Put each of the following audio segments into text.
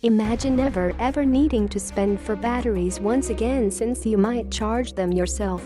Imagine never ever needing to spend for batteries once again, since you might charge them yourself.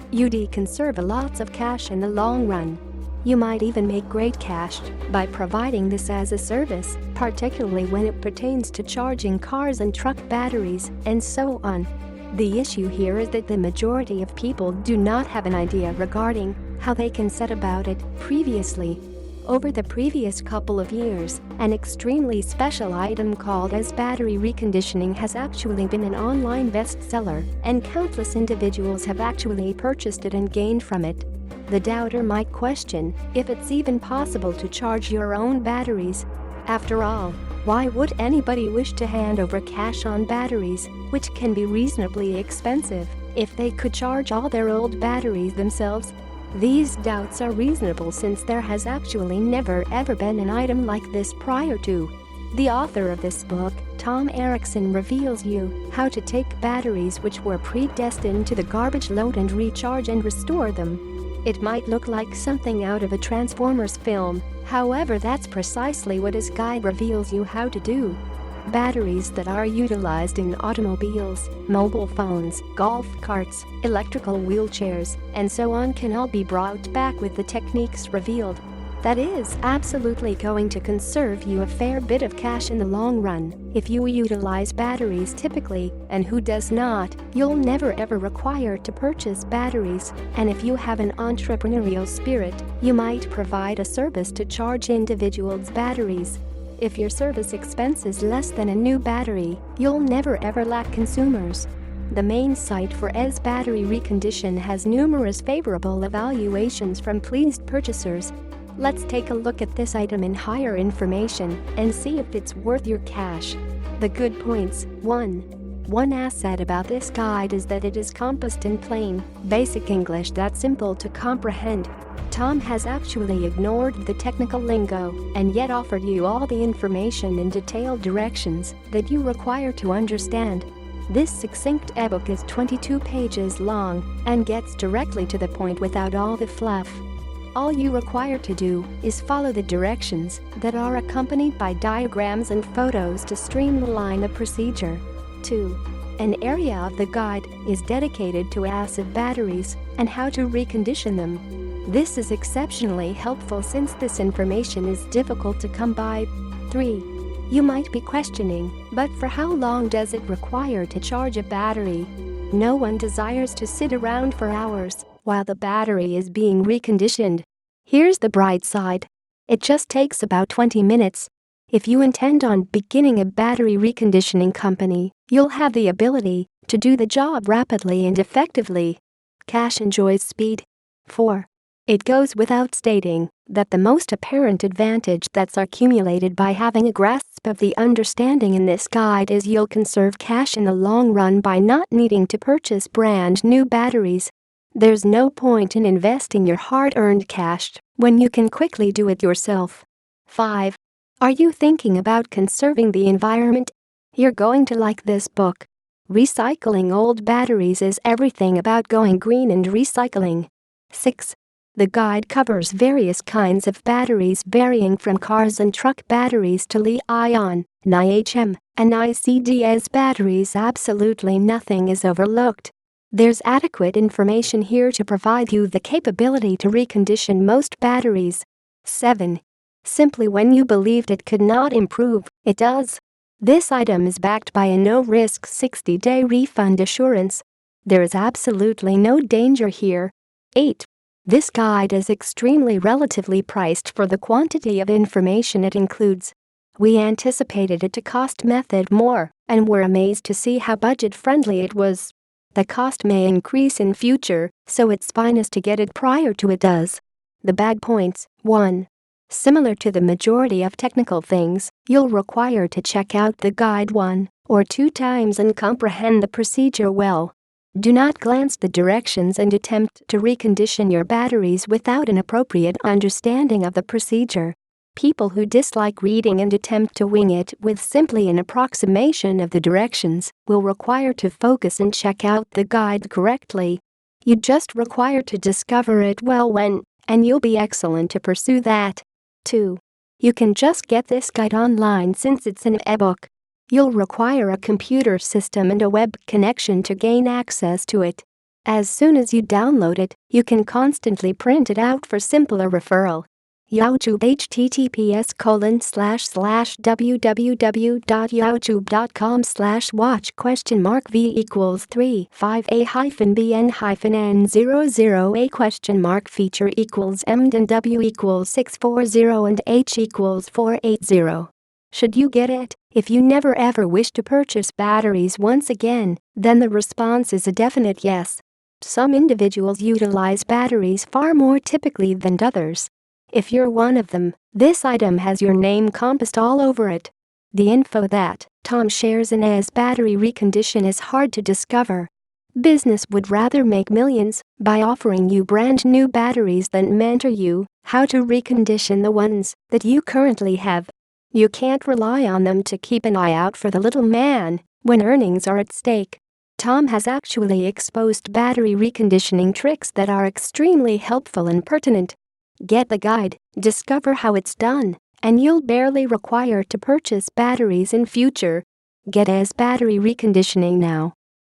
You'd conserve lots of cash in the long run. You might even make great cash by providing this as a service, particularly when it pertains to charging cars and truck batteries, and so on. The issue here is that the majority of people do not have an idea regarding how they can set about it. Previously, over the previous couple of years, an extremely special item called EZ Battery Reconditioning has actually been an online bestseller, and countless individuals have actually purchased it and gained from it. The doubter might question if it's even possible to charge your own batteries. After all, why would anybody wish to hand over cash on batteries, which can be reasonably expensive, if they could charge all their old batteries themselves? These doubts are reasonable, since there has actually never ever been an item like this prior to. The author of this book, Tom Erickson, reveals you how to take batteries which were predestined to the garbage load and recharge and restore them. It might look like something out of a Transformers film, however that's precisely what his guide reveals you how to do. Batteries that are utilized in automobiles, mobile phones, golf carts, electrical wheelchairs, and so on can all be brought back with the techniques revealed. That is absolutely going to conserve you a fair bit of cash in the long run. If you utilize batteries typically, and who does not, you'll never ever require to purchase batteries. And if you have an entrepreneurial spirit, you might provide a service to charge individuals' batteries. If your service expense is less than a new battery, you'll never ever lack consumers. The main site for EZ Battery Recondition has numerous favorable evaluations from pleased purchasers. Let's take a look at this item in higher information and see if it's worth your cash. The good points. 1. One asset about this guide is that it is compassed in plain, basic English that's simple to comprehend. Tom has actually ignored the technical lingo and yet offered you all the information and detailed directions that you require to understand. This succinct ebook is 22 pages long and gets directly to the point without all the fluff. All you require to do is follow the directions that are accompanied by diagrams and photos to streamline the procedure. 2. An area of the guide is dedicated to acid batteries and how to recondition them. This is exceptionally helpful since this information is difficult to come by. 3. You might be questioning, but for how long does it require to charge a battery? No one desires to sit around for hours while the battery is being reconditioned. Here's the bright side. It just takes about 20 minutes. If you intend on beginning a battery reconditioning company, you'll have the ability to do the job rapidly and effectively. Cash enjoys speed. 4. It goes without stating that the most apparent advantage that's accumulated by having a grasp of the understanding in this guide is you'll conserve cash in the long run by not needing to purchase brand new batteries. There's no point in investing your hard-earned cash when you can quickly do it yourself. 5. Are you thinking about conserving the environment? You're going to like this book. Recycling old batteries is everything about going green and recycling. 6. The guide covers various kinds of batteries varying from cars and truck batteries to Li-ion, Ni-HM, and ICDS batteries. Absolutely nothing is overlooked. There's adequate information here to provide you the capability to recondition most batteries. 7. Simply when you believed it could not improve, it does. This item is backed by a no-risk 60-day refund assurance. There is absolutely no danger here. 8. This guide is extremely relatively priced for the quantity of information it includes. We anticipated it to cost method more, and were amazed to see how budget-friendly it was. The cost may increase in future, so it's finest to get it prior to it does. The bad points. 1. Similar to the majority of technical things, you'll require to check out the guide 1 or 2 times and comprehend the procedure well. Do not glance the directions and attempt to recondition your batteries without an appropriate understanding of the procedure. People who dislike reading and attempt to wing it with simply an approximation of the directions will require to focus and check out the guide correctly. You just require to discover it well when, and you'll be excellent to pursue that. 2. You can just get this guide online since it's an ebook. You'll require a computer system and a web connection to gain access to it. As soon as you download it, you can constantly print it out for simpler referral. YouTube https://www.youtube.com/watch?mark v=v-n-n00a?n feature equals m&w=640 and h=480. Should you get it? If you never ever wish to purchase batteries once again, then the response is a definite yes. Some individuals utilize batteries far more typically than others. If you're one of them, this item has your name compassed all over it. The info that Tom shares in EZ Battery Recondition is hard to discover. Business would rather make millions by offering you brand new batteries than mentor you how to recondition the ones that you currently have. You can't rely on them to keep an eye out for the little man when earnings are at stake. Tom has actually exposed battery reconditioning tricks that are extremely helpful and pertinent. Get the guide, discover how it's done, and you'll barely require to purchase batteries in future. Get EZ Battery Reconditioning now.